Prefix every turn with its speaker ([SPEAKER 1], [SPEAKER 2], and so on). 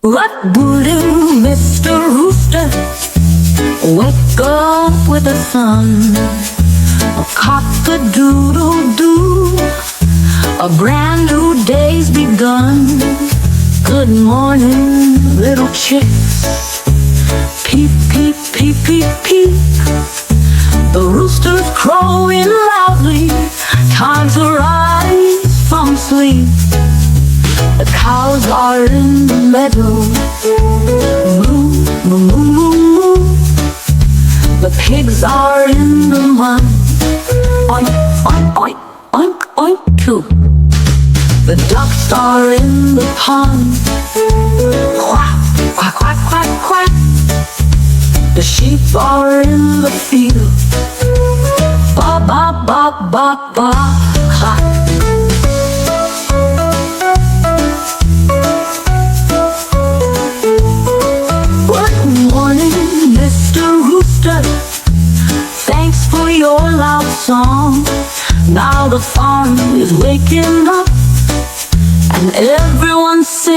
[SPEAKER 1] What would you, Mr. Rooster? Wake up with the sun. A cock-a-doodle-doo, a brand new day's begun. Good morning, little chicks. Peep, peep, peep, peep, peep. The rooster's crowing loudly. Time to rise from sleep. The cows are in the meadow. Moo, moo, moo, moo, moo. The pigs are in the mud. Oink, oink, oink, oink, oink, too. The ducks are in the pond. Quack, quack, quack, quack, quack. The sheep are in the field. Ba, ba, ba, ba, ba, ha. Thanks for your loud song. Now the farm is waking up and everyone's singing.